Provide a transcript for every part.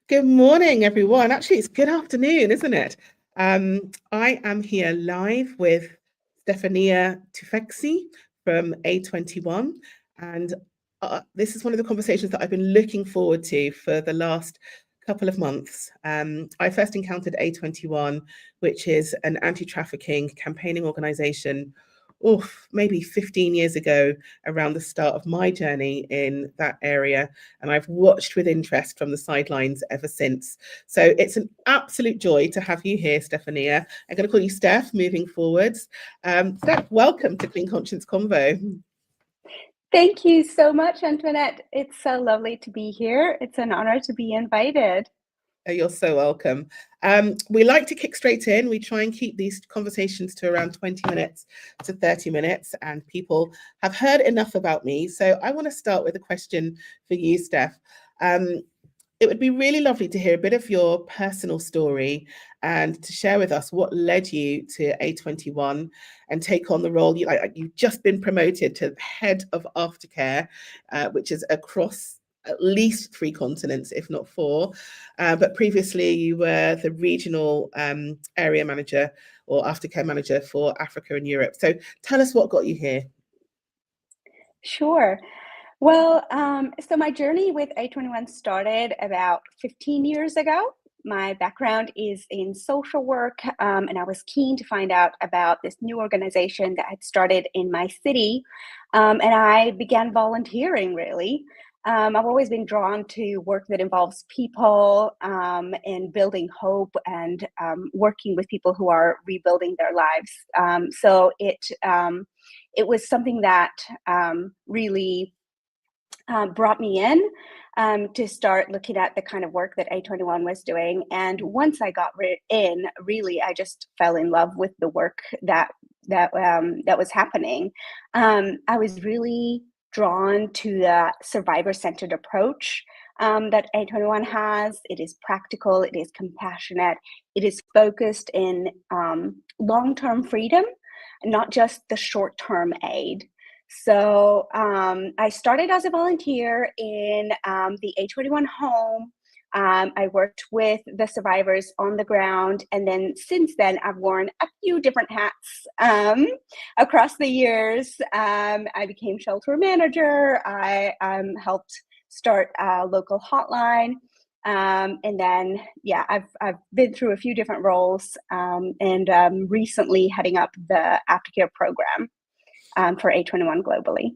Good morning, everyone. Actually, it's good afternoon, isn't it? I am here live with Stefania Toufexi from A21, and this is one of the conversations that I've been looking forward to for the last couple of months. I first encountered A21, which is an anti-trafficking campaigning organisation, maybe 15 years ago, around the start of my journey in that area. And I've watched with interest from the sidelines ever since. So it's an absolute joy to have you here, Stefania. I'm going to call you Steph moving forwards. Steph, welcome to Clean Conscience Convo. Thank you so much, Antoinette. It's so lovely to be here. It's an honor to be invited. You're so welcome. We like to kick straight in. We try and keep these conversations to around 20 minutes to 30 minutes, and people have heard enough about me. So I want to start with a question for you, Steph. It would be really lovely to hear a bit of your personal story and to share with us what led you to A21 and take on the role. You've just been promoted to head of Aftercare, which is across at least 3 continents, if not 4. But previously you were the regional area manager or aftercare manager for Africa and Europe. So tell us what got you here. Sure. Well, so my journey with A21 started about 15 years ago. My background is in social work, and I was keen to find out about this new organization that had started in my city, and I began volunteering, really. I've always been drawn to work that involves people and building hope and working with people who are rebuilding their lives. So it was something that really brought me in to start looking at the kind of work that A21 was doing. And once I got in, really, I just fell in love with the work that was happening. I was really drawn to the survivor-centered approach that A21 has. It is practical, it is compassionate, it is focused in long-term freedom, not just the short-term aid. So I started as a volunteer in the A21 home. I worked with the survivors on the ground, and then since then I've worn a few different hats across the years. I became shelter manager. I helped start a local hotline, and then I've been through a few different roles, and recently heading up the Aftercare program for A21 globally.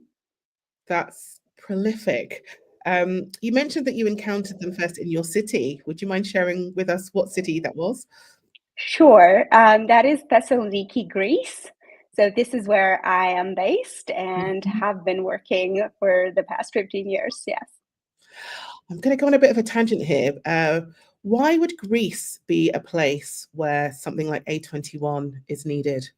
That's prolific. You mentioned that you encountered them first in your city. Would you mind sharing with us what city that was? Sure. That is Thessaloniki, Greece. So this is where I am based and have been working for the past 15 years. Yes. I'm going to go on a bit of a tangent here. Why would Greece be a place where something like A21 is needed?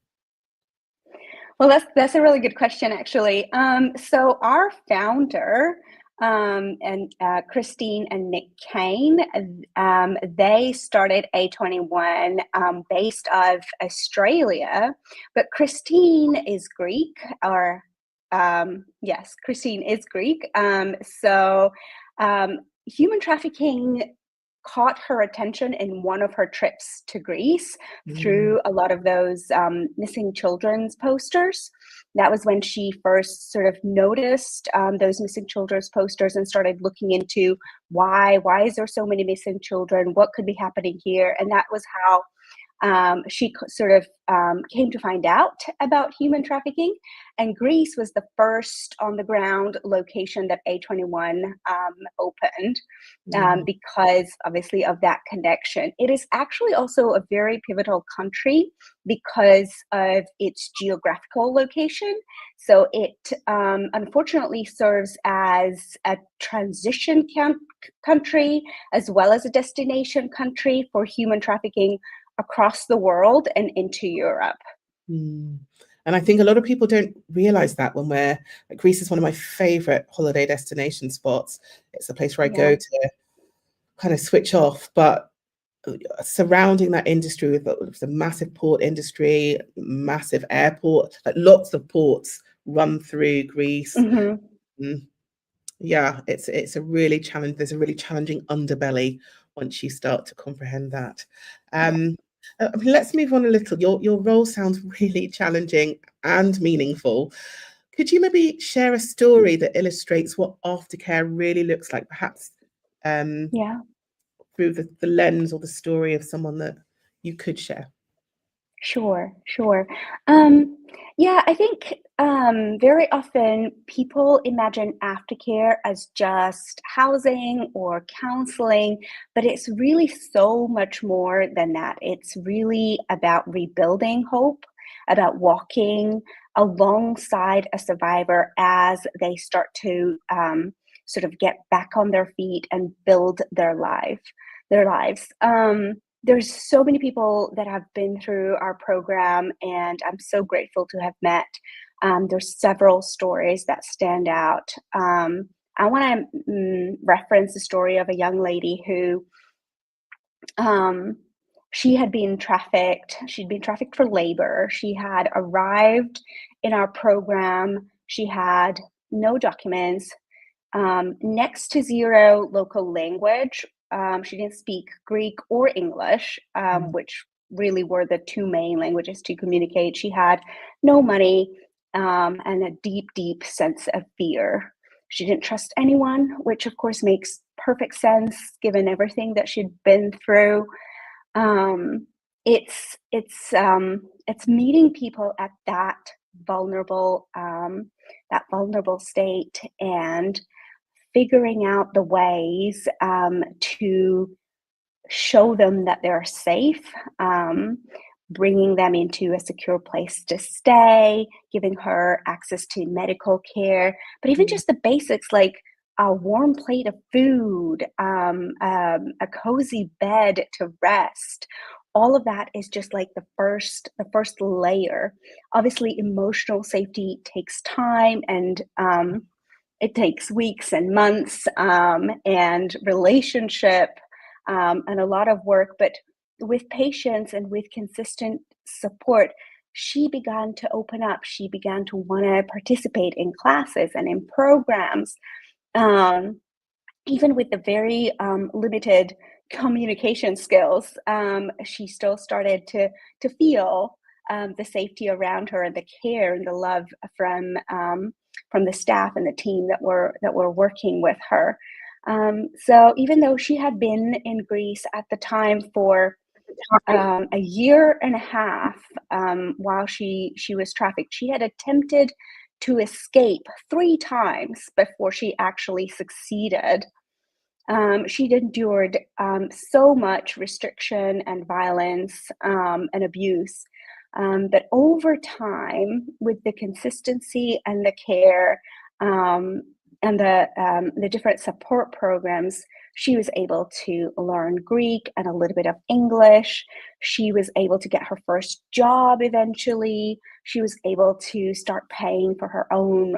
Well, that's a really good question, actually. So our founder, and Christine and Nick Kane, they started A21 based out of Australia, but Christine is Greek, or yes, Christine is Greek. So human trafficking caught her attention in one of her trips to Greece through a lot of those missing children's posters. That was when she first sort of noticed those missing children's posters and started looking into why is there so many missing children? What could be happening here? And that was how she sort of came to find out about human trafficking. And Greece was the first on the ground location that A21 opened because obviously of that connection. It is actually also a very pivotal country because of its geographical location. So it unfortunately serves as a transition country as well as a destination country for human trafficking across the world and into Europe. And I think a lot of people don't realize that Greece is one of my favorite holiday destination spots. It's a place where I go to kind of switch off, but surrounding that industry with the massive port industry, massive airport, like lots of ports run through Greece. Yeah, it's a really challenge. There's a really challenging underbelly once you start to comprehend that. Yeah. Let's move on a little. Your role sounds really challenging and meaningful. Could you maybe share a story that illustrates what aftercare really looks like, perhaps Yeah. through the lens or the story of someone that you could share? Sure, sure. Yeah, I think very often people imagine aftercare as just housing or counseling, but it's really so much more than that. It's really about rebuilding hope, about walking alongside a survivor as they start to sort of get back on their feet and build their lives. There's so many people that have been through our program, and I'm so grateful to have met. There's several stories that stand out. I want to reference the story of a young lady who um, she had been trafficked. She'd been trafficked for labor. She had arrived in our program. She had no documents, next to zero local language. She didn't speak Greek or English, which really were the two main languages to communicate. She had no money, and a deep, deep sense of fear. She didn't trust anyone, which of course makes perfect sense given everything that she'd been through. Um, it's meeting people at that vulnerable state and figuring out the ways to show them that they're safe, bringing them into a secure place to stay, giving her access to medical care, but even just the basics like a warm plate of food, a cozy bed to rest. All of that is just like the first layer. Obviously, emotional safety takes time, and it takes weeks and months, and relationship, and a lot of work. But with patience and with consistent support, she began to open up. She began to want to participate in classes and in programs, um, even with the very limited communication skills. She still started to feel the safety around her and the care and the love from the staff and the team that were working with her. So even though she had been in Greece at the time for a year and a half, while she was trafficked, she had attempted to escape 3 times before she actually succeeded. She'd endured so much restriction and violence, and abuse. But over time, with the consistency and the care, and the different support programs, she was able to learn Greek and a little bit of English. She was able to get her first job eventually. She was able to start paying for her own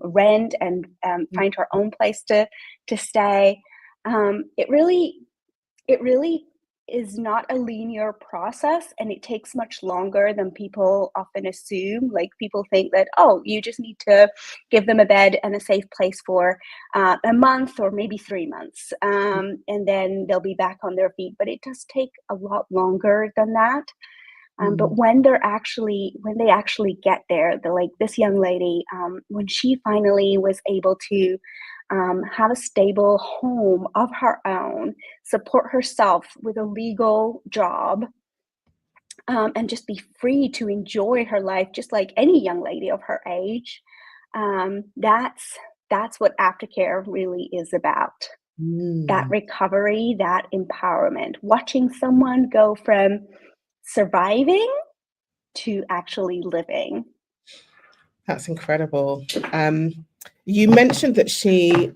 rent and find her own place to stay. It really is not a linear process, and it takes much longer than people often assume. Like, people think that, oh, you just need to give them a bed and a safe place for a month or maybe 3 months, and then they'll be back on their feet. But it does take a lot longer than that. But when they actually get there, like this young lady, when she finally was able to have a stable home of her own, support herself with a legal job, and just be free to enjoy her life just like any young lady of her age. That's what aftercare really is about. That Mm. recovery, that empowerment, watching someone go from surviving to actually living. That's incredible. You mentioned that she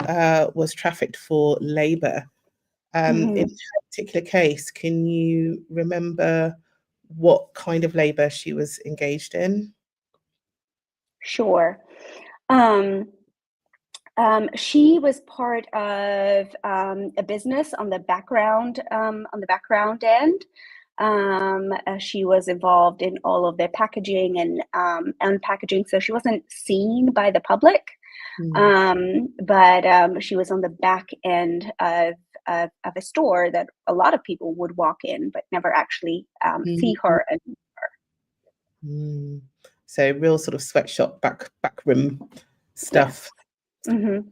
was trafficked for labor. In Mhm. her particular case, can you remember what kind of labor she was engaged in? Sure. Um, she was part of a business on the background end. She was involved in all of the packaging and unpackaging, so she wasn't seen by the public. But she was on the back end of a store that a lot of people would walk in, but never actually see her. So real sort of sweatshop back room stuff. Yes. Mm-hmm.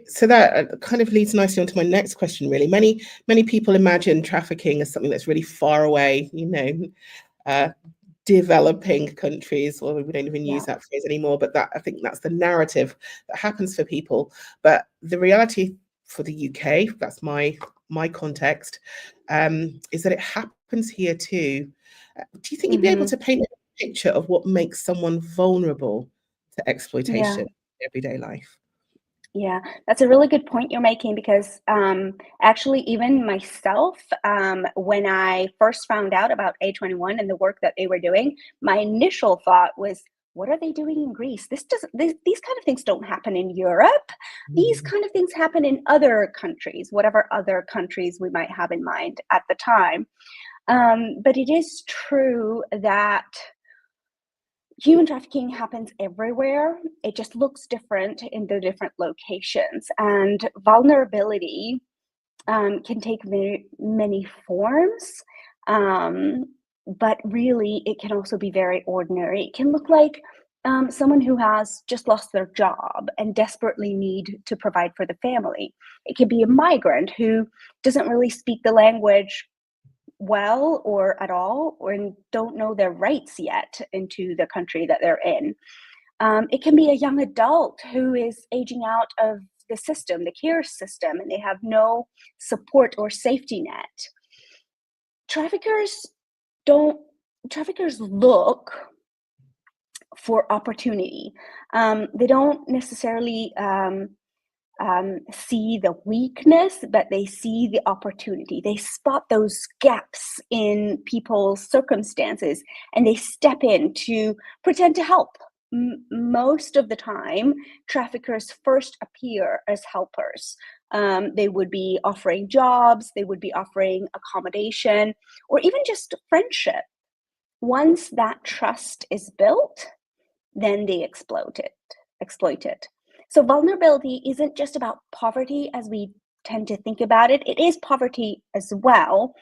So that kind of leads nicely on to my next question, really. Many people imagine trafficking as something that's really far away, developing countries, or we don't even use that phrase anymore, but I think that's the narrative that happens for people. But the reality for the UK, that's my context, is that it happens here too. Do you think you'd be able to paint a picture of what makes someone vulnerable to exploitation in everyday life? Yeah, that's a really good point you're making, because actually, even myself, when I first found out about A21 and the work that they were doing, my initial thought was, what are they doing in Greece? These kind of things don't happen in Europe. These kind of things happen in other countries, whatever other countries we might have in mind at the time. But it is true that human trafficking happens everywhere. It just looks different in the different locations. And vulnerability can take many forms. But really, it can also be very ordinary. It can look like someone who has just lost their job and desperately need to provide for the family. It can be a migrant who doesn't really speak the language well or at all, or don't know their rights yet into the country that they're in. It can be a young adult who is aging out of the system, the care system, and they have no support or safety net. Traffickers look for opportunity. They don't necessarily see the weakness, but they see the opportunity. They spot those gaps in people's circumstances, and they step in to pretend to help. Most of the time, traffickers first appear as helpers. They would be offering jobs, they would be offering accommodation, or even just friendship. Once that trust is built, then they exploit it. So vulnerability isn't just about poverty as we tend to think about it. It is poverty as well,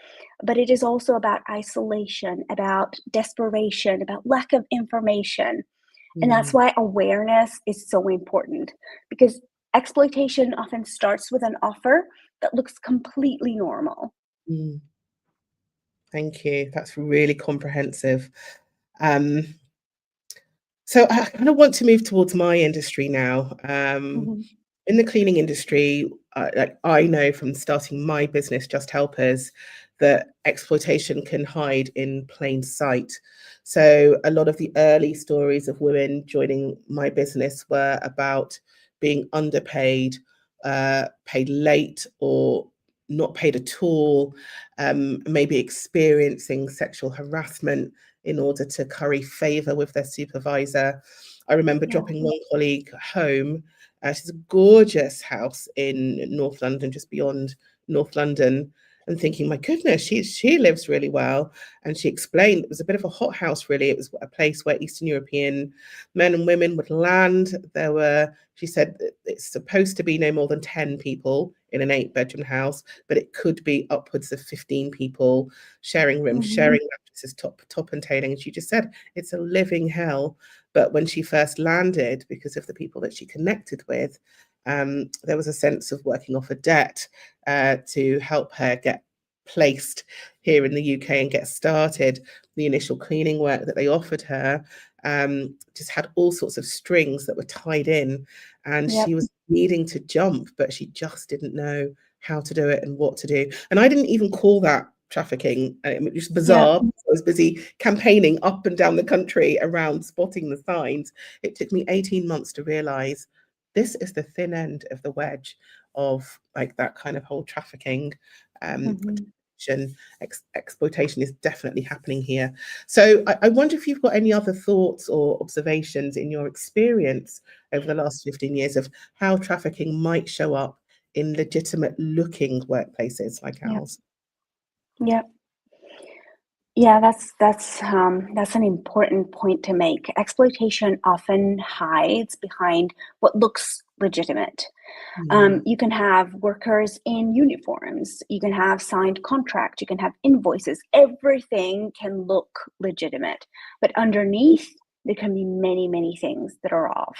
but it is also about isolation, about desperation, about lack of information. And that's why awareness is so important, because exploitation often starts with an offer that looks completely normal. Thank you. That's really comprehensive. So I kind of want to move towards my industry now. In the cleaning industry, I know from starting my business, Just Helpers, that exploitation can hide in plain sight. So a lot of the early stories of women joining my business were about being underpaid, paid late, or not paid at all, maybe experiencing sexual harassment in order to curry favor with their supervisor. I remember dropping one colleague home. She's a gorgeous house in North London, just beyond North London, and thinking, my goodness, she lives really well. And she explained it was a bit of a hothouse, really. It was a place where Eastern European men and women would land. She said, it's supposed to be no more than 10 people in an 8-bedroom house, but it could be upwards of 15 people sharing rooms, sharing mattresses, top and tailing. And she just said, it's a living hell. But when she first landed, because of the people that she connected with, there was a sense of working off a debt to help her get placed here in the UK and get started. The initial cleaning work that they offered her just had all sorts of strings that were tied in, and she was needing to jump, but she just didn't know how to do it and what to do. And I didn't even call that trafficking. It was bizarre. I was busy campaigning up and down the country around spotting the signs. It took me 18 months to realize this is the thin end of the wedge of like that kind of whole trafficking. Exploitation is definitely happening here. So I wonder if you've got any other thoughts or observations in your experience over the last 15 years of how trafficking might show up in legitimate looking workplaces like ours. Yeah. Yeah, that's an important point to make. Exploitation often hides behind what looks legitimate. Mm, You can have workers in uniforms, you can have signed contracts, you can have invoices. Everything can look legitimate, but underneath there can be many, many things that are off.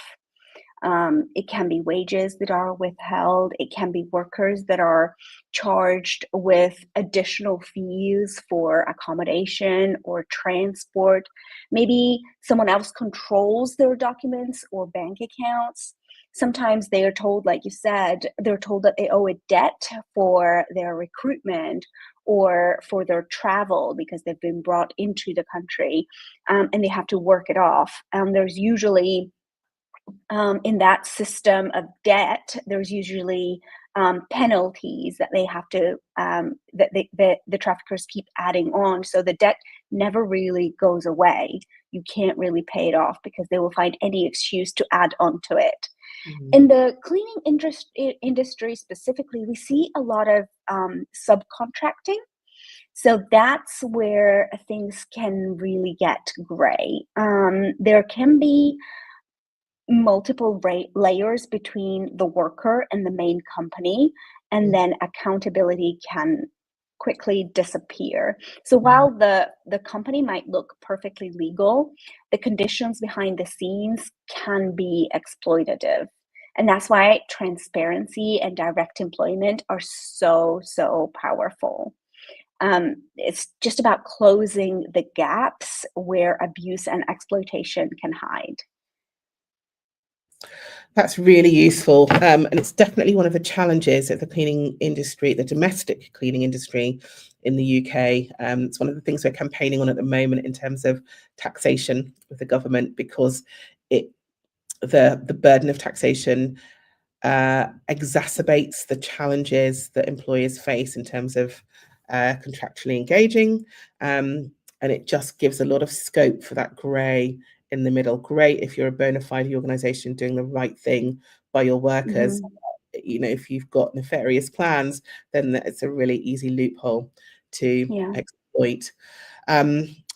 It can be wages that are withheld. It can be workers that are charged with additional fees for accommodation or transport. Maybe someone else controls their documents or bank accounts. Sometimes they are told, like you said, they're told that they owe a debt for their recruitment or for their travel because they've been brought into the country, and they have to work it off. There's usually in that system of debt, there's usually penalties that they have to that the traffickers keep adding on. So the debt never really goes away. You can't really pay it off because they will find any excuse to add on to it. mm. In the cleaning industry specifically, we see a lot of subcontracting. So that's where things can really get gray. There can be multiple layers between the worker and the main company, and then accountability can quickly disappear. So Mm. while the company might look perfectly legal, the conditions behind the scenes can be exploitative. And that's why transparency and direct employment are so powerful. It's just about closing the gaps where abuse and exploitation can hide. That's really useful. And it's definitely one of the challenges of the cleaning industry, the domestic cleaning industry in the UK. It's one of the things we're campaigning on at the moment in terms of taxation with the government, because it the burden of taxation exacerbates the challenges that employers face in terms of contractually engaging. And it just gives a lot of scope for that grey in the middle. Great if you're a bona fide organisation doing the right thing by your workers. Mm-hmm. You know, if you've got nefarious plans, then it's a really easy loophole to Yeah. exploit.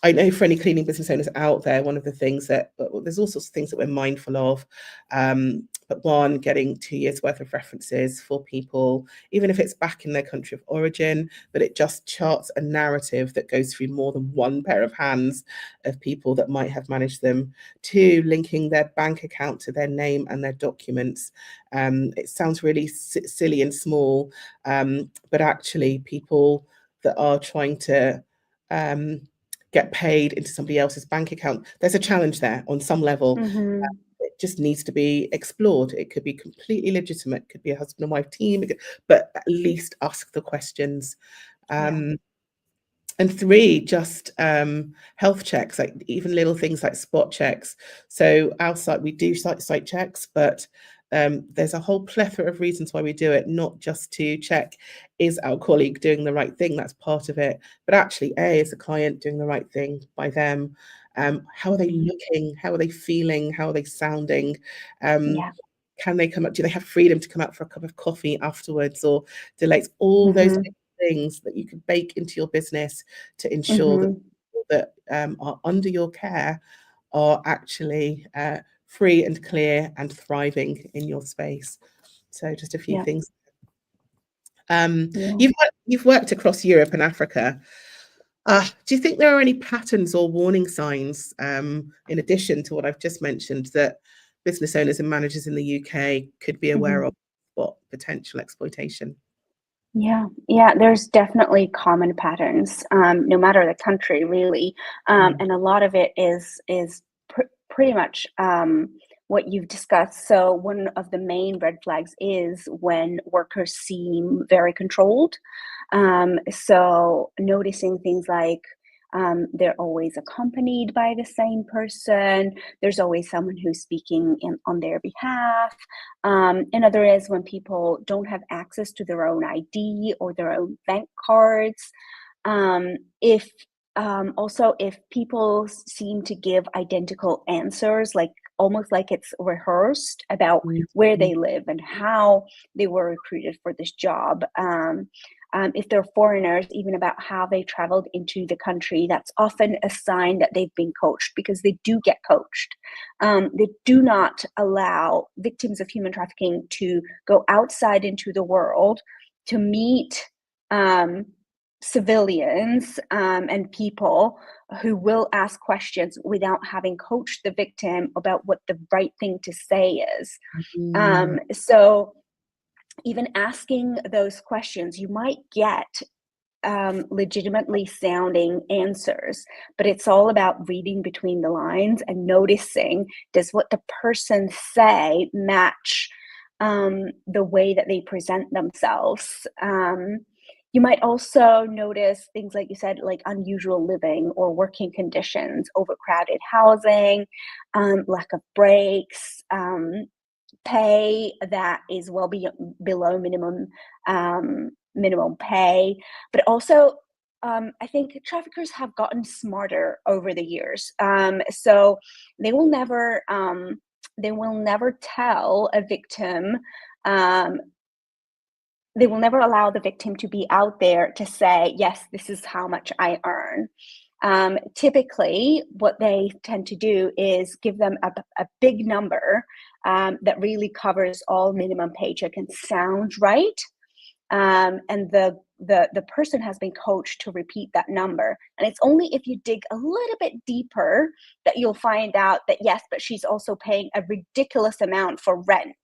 I know for any cleaning business owners out there, one of the things that there's all sorts of things that we're mindful of. But one, getting 2 years worth of references for people, even if it's back in their country of origin, but it just charts a narrative that goes through more than one pair of hands of people that might have managed them. Two, linking their bank account to their name and their documents. It sounds really silly and small, but actually people that are trying to get paid into somebody else's bank account, there's a challenge there on some level. Mm-hmm. It just needs to be explored. It could be completely legitimate, it could be a husband and wife team, but at least ask the questions. Yeah. And three, just health checks, like even little things like spot checks. So our site, we do site checks, but there's a whole plethora of reasons why we do it, not just to check, is our colleague doing the right thing? That's part of it. But actually, is the client doing the right thing by them? How are they looking? How are they feeling? How are they sounding? Yeah. Can they come up? Do they have freedom to come out for a cup of coffee afterwards, or delays? All those Mm-hmm. things that you can bake into your business to ensure that Mm-hmm. people that are under your care are actually free and clear and thriving in your space. So just a few Yeah. things. Yeah. You've worked across Europe and Africa. Do you think there are any patterns or warning signs, in addition to what I've just mentioned, that business owners and managers in the UK could be aware Mm-hmm. of for potential exploitation? Yeah, yeah, there's definitely common patterns, no matter the country, really, Mm, and a lot of it is pretty much what you've discussed. So one of the main red flags is when workers seem very controlled. So noticing things like they're always accompanied by the same person. There's always someone who's speaking on their behalf. Another is when people don't have access to their own ID or their own bank cards. If also if people seem to give identical answers, like almost like it's rehearsed about where they live and how they were recruited for this job. If they're foreigners, even about how they traveled into the country, that's often a sign that they've been coached, because they do get coached. They do not allow victims of human trafficking to go outside into the world to meet civilians and people who will ask questions without having coached the victim about what the right thing to say is. So even asking those questions, you might get legitimately sounding answers, but it's all about reading between the lines and noticing, does what the person say match the way that they present themselves? You might also notice things like you said, like unusual living or working conditions, overcrowded housing, lack of breaks, pay that is well below minimum pay. But also, I think traffickers have gotten smarter over the years. So they will never tell a victim. They will never allow the victim to be out there to say, yes, this is how much I earn. Typically, what they tend to do is give them a big number that really covers all minimum paycheck and sounds right. And the person has been coached to repeat that number. And it's only if you dig a little bit deeper that you'll find out that, yes, but she's also paying a ridiculous amount for rent.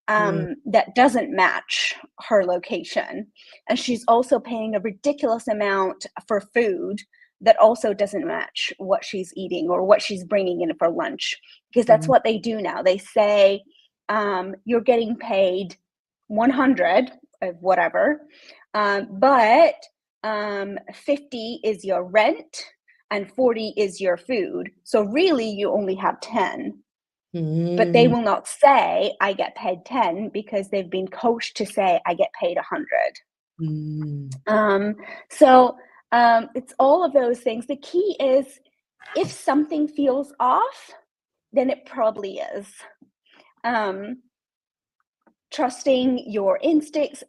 That doesn't match her location. And she's also paying a ridiculous amount for food that also doesn't match what she's eating or what she's bringing in for lunch. Because that's what they do now. They say, you're getting paid 100 of whatever, but 50 is your rent and 40 is your food. So really you only have 10. But they will not say, I get paid 10, because they've been coached to say, I get paid 100. So it's all of those things. The key is, if something feels off, then it probably is. Trusting your instincts,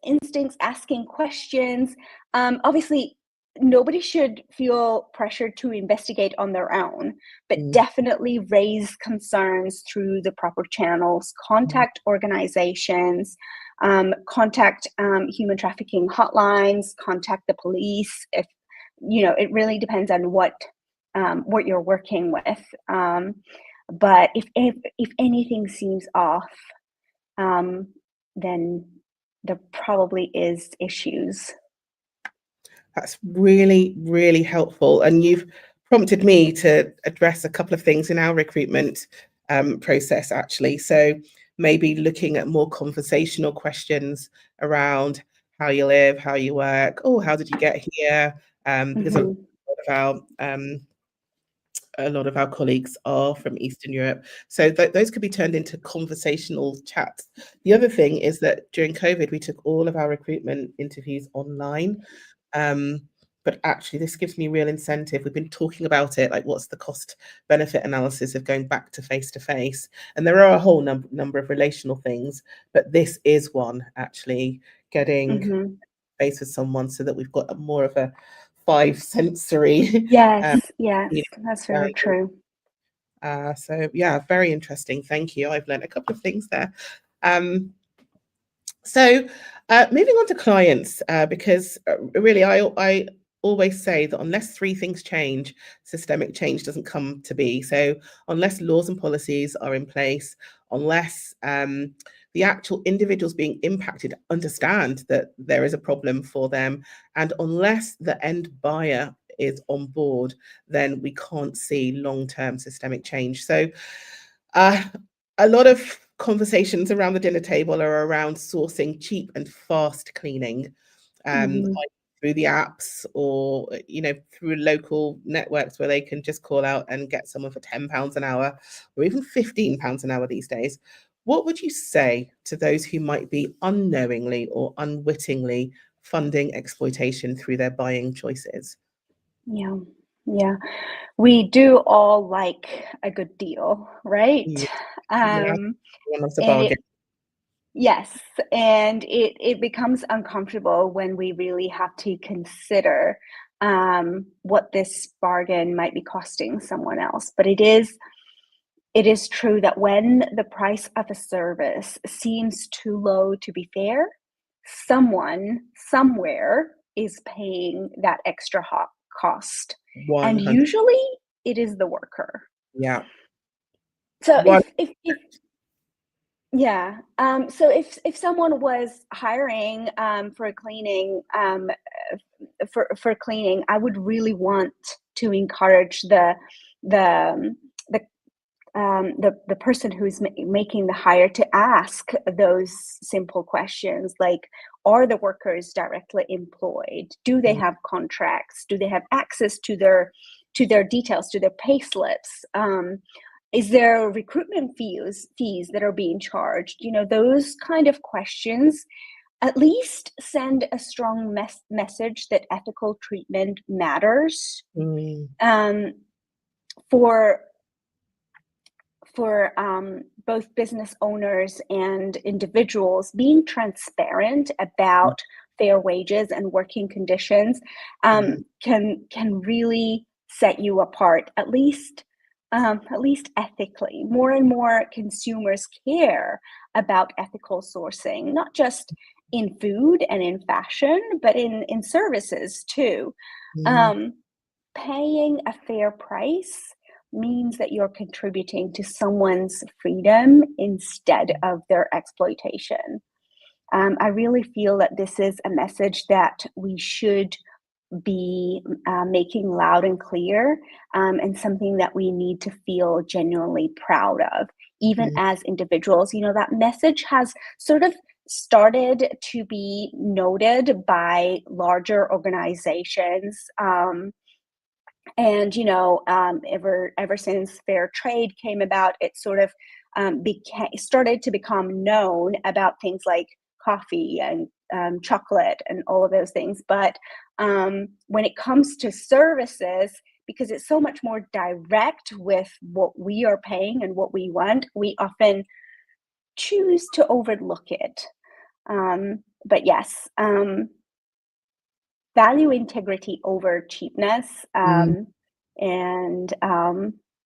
asking questions. Obviously, nobody should feel pressured to investigate on their own, but definitely raise concerns through the proper channels. Contact organizations, contact human trafficking hotlines, contact the police. If it really depends on what you're working with. But if anything seems off, then there probably is issues. That's really, really helpful. And you've prompted me to address a couple of things in our recruitment process, actually. So maybe looking at more conversational questions around how you live, how you work, how did you get here? Because a lot of our colleagues are from Eastern Europe. So those could be turned into conversational chats. The other thing is that during COVID, we took all of our recruitment interviews online. But actually, this gives me real incentive. We've been talking about it, like what's the cost benefit analysis of going back to face, and there are a whole number of relational things, but this is one, actually, getting face with someone so that we've got more of a 5 sensory. Yes, that's very true. So yeah, very interesting. Thank you. I've learned a couple of things there. So moving on to clients, because really I always say that unless 3 things change, systemic change doesn't come to be. So unless laws and policies are in place, unless the actual individuals being impacted understand that there is a problem for them, and unless the end buyer is on board, then we can't see long-term systemic change. So a lot of conversations around the dinner table are around sourcing cheap and fast cleaning, through the apps or through local networks where they can just call out and get someone for £10 an hour or even £15 an hour these days. What would you say to those who might be unknowingly or unwittingly funding exploitation through their buying choices? Yeah. Yeah. We do all like a good deal, right? Yeah, yeah, Um, one loves a and bargain. yes, and it becomes uncomfortable when we really have to consider what this bargain might be costing someone else. But it is true that when the price of a service seems too low to be fair, someone somewhere is paying that extra cost, and 100, usually it is the worker. yeah, So one, if yeah, so if someone was hiring for cleaning for cleaning, I would really want to encourage the the the person who's making the hire to ask those simple questions like, are the workers directly employed? Do they have contracts? Do they have access to their details, to their pay slips? Is there recruitment fees that are being charged? Those kind of questions at least send a strong message that ethical treatment matters. mm, um, for both business owners and individuals, being transparent about fair wages and working conditions mm, can really set you apart, at least ethically. More and more consumers care about ethical sourcing, not just in food and in fashion, but in services too. mm, Um, Paying a fair price means that you're contributing to someone's freedom instead of their exploitation. I really feel that this is a message that we should be making loud and clear, and something that we need to feel genuinely proud of, even mm, as individuals. That message has sort of started to be noted by larger organizations. And ever since fair trade came about, it sort of started to become known about things like coffee and chocolate and all of those things. But when it comes to services, because it's so much more direct with what we are paying and what we want, we often choose to overlook it. But yes, value integrity over cheapness. mm, And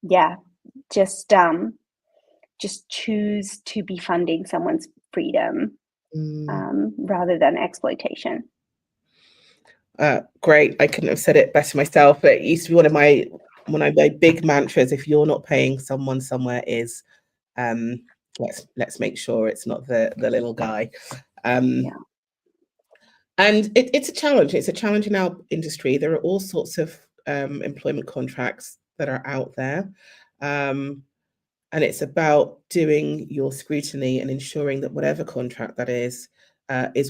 yeah, just choose to be funding someone's freedom, mm. rather than exploitation. Great. I couldn't have said it better myself. But it used to be one of my big mantras. If you're not paying, someone somewhere is. Um, let's make sure it's not the little guy. Um, Yeah. and it's a challenge. It's a challenge in our industry. There are all sorts of employment contracts that are out there. Um, and it's about doing your scrutiny and ensuring that whatever contract that is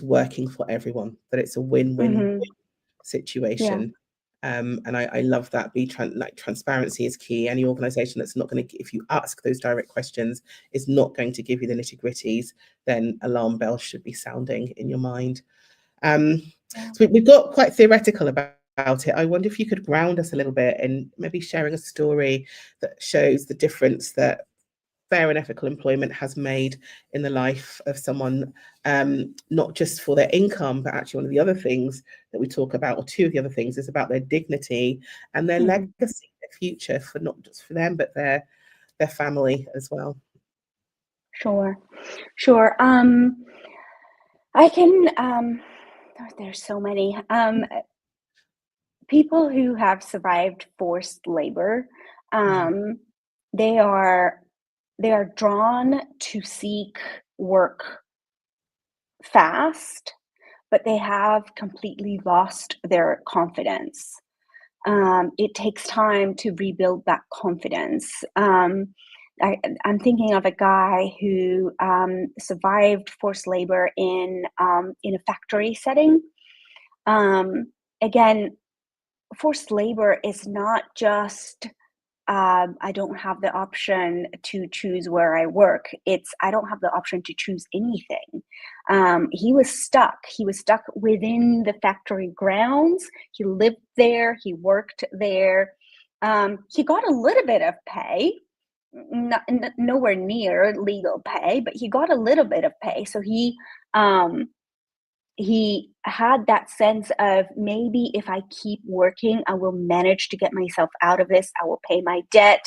working for everyone, that it's a win-win Hmm. Yeah. situation. And I love that. Transparency is key. Any organization that's not going to, if you ask those direct questions, is not going to give you the nitty gritties, then alarm bells should be sounding in your mind. Um, Yeah. so we've got quite theoretical about it. I wonder if you could ground us a little bit in maybe sharing a story that shows the difference that fair and ethical employment has made in the life of someone, not just for their income, but actually one of the other things that we talk about, or two of the other things, is about their dignity and their Hmm. legacy, their future, for not just for them, but their family as well. Sure. Sure. I can. There's so many people who have survived forced labor. Mm, Um, they are they are drawn to seek work fast, but they have completely lost their confidence. It takes time to rebuild that confidence. I'm thinking of a guy who survived forced labor in a factory setting. Again, forced labor is not just I don't have the option to choose where I work. I don't have the option to choose anything. He was stuck. He was stuck within the factory grounds. He lived there. He worked there. He got a little bit of pay, nowhere near legal pay, but he got a little bit of pay. So he had that sense of, maybe if I keep working, I will manage to get myself out of this. I will pay my debt,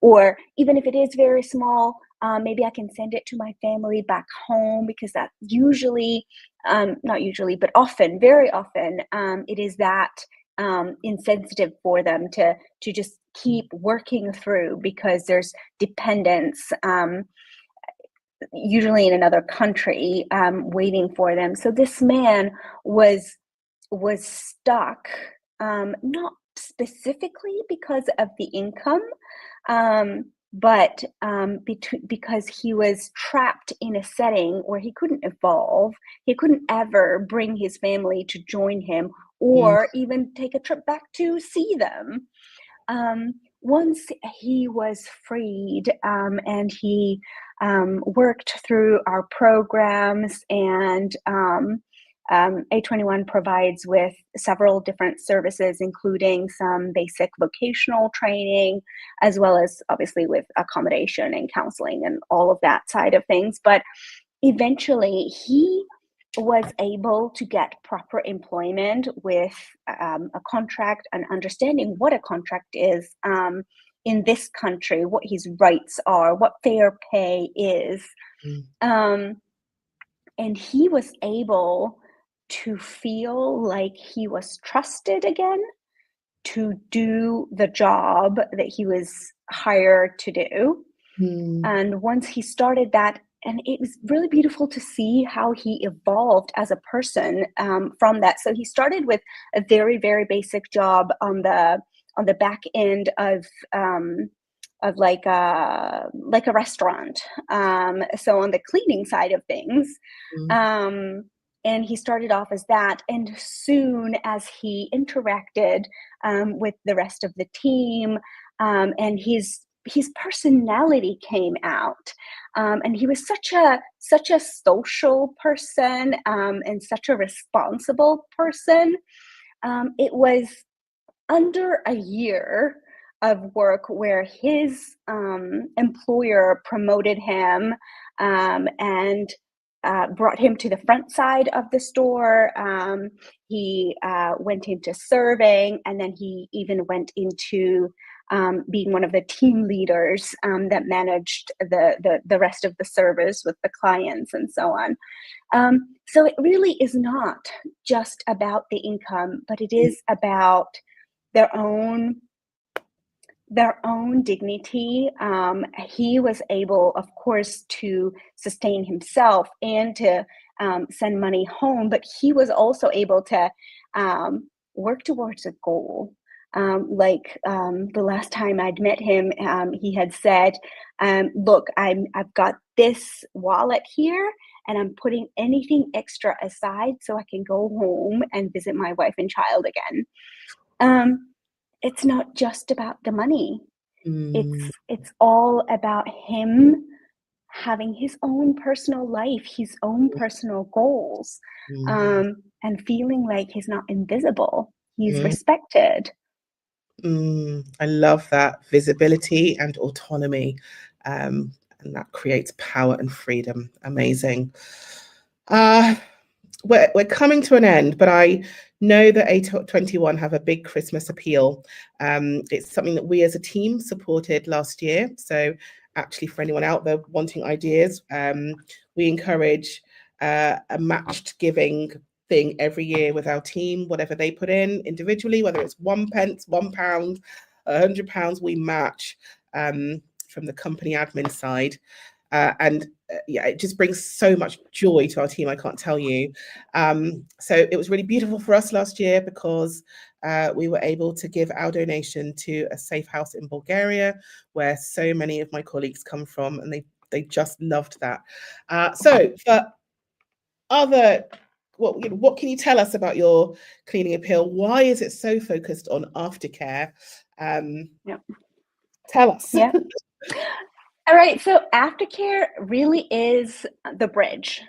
or even if it is very small, maybe I can send it to my family back home, because that usually, not usually, but often, very often, it is that insensitive for them to just keep working through, because there's dependence, usually in another country, waiting for them. So this man was stuck, not specifically because of the income, but because he was trapped in a setting where he couldn't evolve. He couldn't ever bring his family to join him, or even take a trip back to see them. Once he was freed, and he worked through our programs, and A21 provides with several different services, including some basic vocational training, as well as obviously with accommodation and counseling and all of that side of things. But eventually he was able to get proper employment with a contract, and understanding what a contract is in this country, what his rights are, what fair pay is. And he was able to feel like he was trusted again to do the job that he was hired to do. And once he started that, and it was really beautiful to see how he evolved as a person from that. So he started with a very, very basic job on the back end of like a restaurant. So on the cleaning side of things. And he started off as that. And soon as he interacted with the rest of the team, and his personality came out, and he was such a social person, and such a responsible person. It was under a year of work where his employer promoted him, and brought him to the front side of the store. He went into serving, and then he even went into being one of the team leaders that managed the rest of the service with the clients and so on. So it really is not just about the income, but it is about their own dignity. He was able, of course, to sustain himself and to send money home, but he was also able to work towards a goal. The last time I'd met him, he had said, look, I've got this wallet here, and I'm putting anything extra aside so I can go home and visit my wife and child again. It's not just about the money. It's all about him having his own personal life, his own personal goals, and feeling like he's not invisible. He's respected. I love that, visibility and autonomy, and that creates power and freedom. Amazing. We're coming to an end, but I know that A21 have a big Christmas appeal. It's something that we as a team supported last year. So actually, for anyone out there wanting ideas, we encourage a matched giving thing every year with our team. Whatever they put in individually, whether it's £1, £1, £100, we match from the company admin side. Yeah, it just brings so much joy to our team, I can't tell you. So it was really beautiful for us last year, because we were able to give our donation to a safe house in Bulgaria, where so many of my colleagues come from, and they just loved that. So for other, what can you tell us about your cleaning appeal? Why is it so focused on aftercare? Yeah. Tell us. Yeah. All right, so aftercare really is the bridge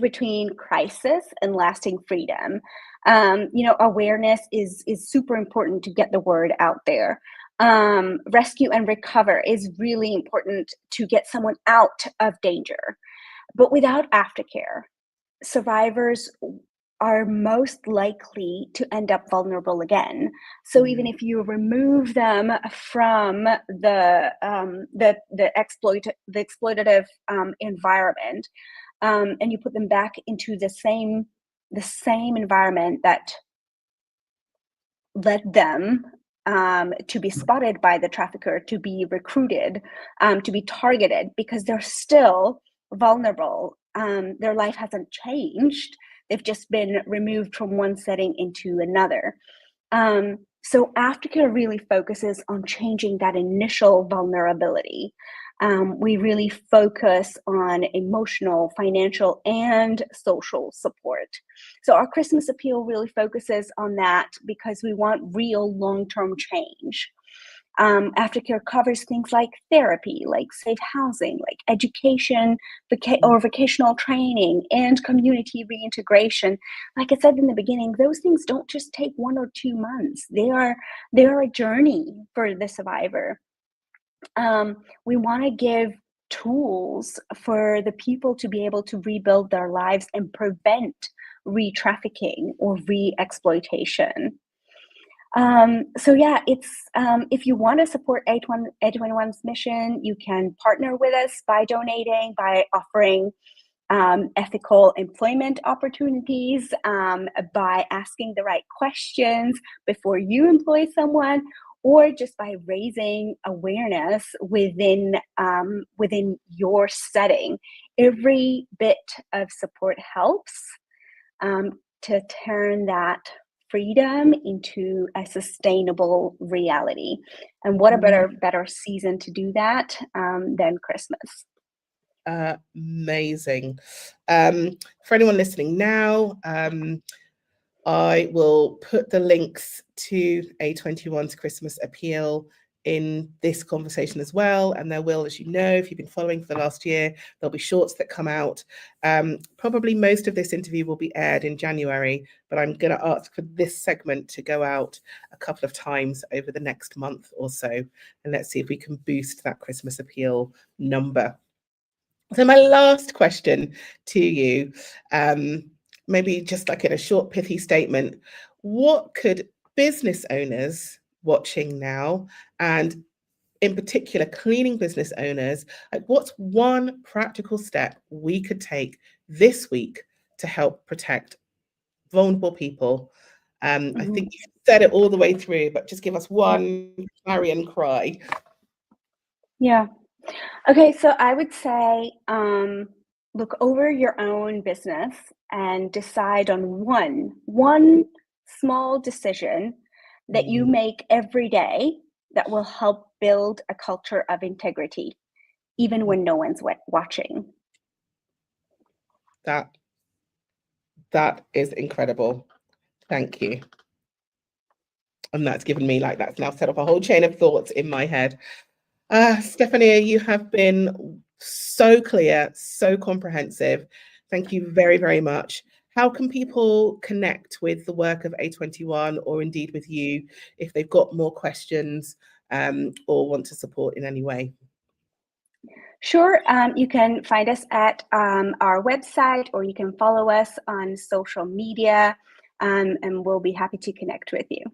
between crisis and lasting freedom. Awareness is super important to get the word out there. Rescue and recover is really important to get someone out of danger. But without aftercare, survivors are most likely to end up vulnerable again. So even if you remove them from the exploitative environment, and you put them back into the same environment that led them to be spotted by the trafficker, to be recruited, to be targeted, because they're still vulnerable. Their life hasn't changed. They've just been removed from one setting into another. So aftercare really focuses on changing that initial vulnerability. We really focus on emotional, financial, and social support. So our Christmas appeal really focuses on that because we want real long-term change. Aftercare covers things like therapy, like safe housing, like education, or vocational training, and community reintegration. Like I said in the beginning, those things don't just take 1 or 2 months. They are a journey for the survivor. We want to give tools for the people to be able to rebuild their lives and prevent re-trafficking or re-exploitation. So yeah, it's if you want to support A21's mission, you can partner with us by donating, by offering ethical employment opportunities, by asking the right questions before you employ someone, or just by raising awareness within your setting. Every bit of support helps to turn that freedom into a sustainable reality. And what a better season to do that than Christmas. Amazing. For anyone listening now, I will put the links to A21's Christmas appeal in this conversation as well. And there will, as you know, if you've been following for the last year, there'll be shorts that come out. Probably most of this interview will be aired in January, but I'm going to ask for this segment to go out a couple of times over the next month or so. And let's see if we can boost that Christmas appeal number. So my last question to you, maybe just like in a short, pithy statement, what could business owners watching now, and in particular cleaning business owners, like what's one practical step we could take this week to help protect vulnerable people? I think you said it all the way through, but just give us one clarion cry. Yeah. Okay, so I would say look over your own business and decide on one small decision that you make every day that will help build a culture of integrity, even when no one's watching. That is incredible. Thank you. And that's given me, like, that's now set off a whole chain of thoughts in my head. Stefania, you have been so clear, so comprehensive. Thank you very, very much. How can people connect with the work of A21, or indeed with you, if they've got more questions or want to support in any way? Sure. You can find us at our website, or you can follow us on social media, and we'll be happy to connect with you.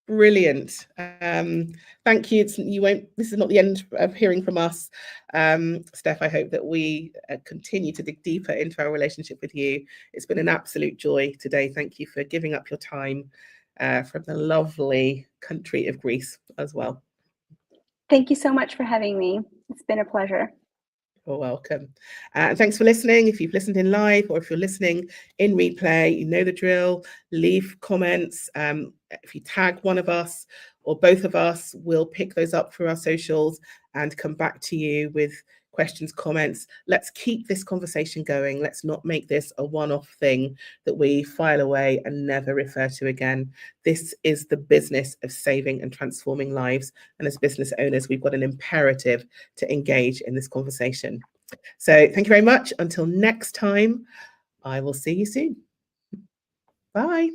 Brilliant. Thank you. This is not the end of hearing from us. Steph, I hope that we continue to dig deeper into our relationship with you. It's been an absolute joy today. Thank you for giving up your time from the lovely country of Greece as well. Thank you so much for having me. It's been a pleasure. You're welcome. And thanks for listening. If you've listened in live, or if you're listening in replay, you know the drill. Leave comments. If you tag one of us or both of us, we'll pick those up through our socials and come back to you with questions, comments. Let's keep this conversation going. Let's not make this a one-off thing that we file away and never refer to again. This is the business of saving and transforming lives. And as business owners, we've got an imperative to engage in this conversation. So thank you very much. Until next time, I will see you soon. Bye.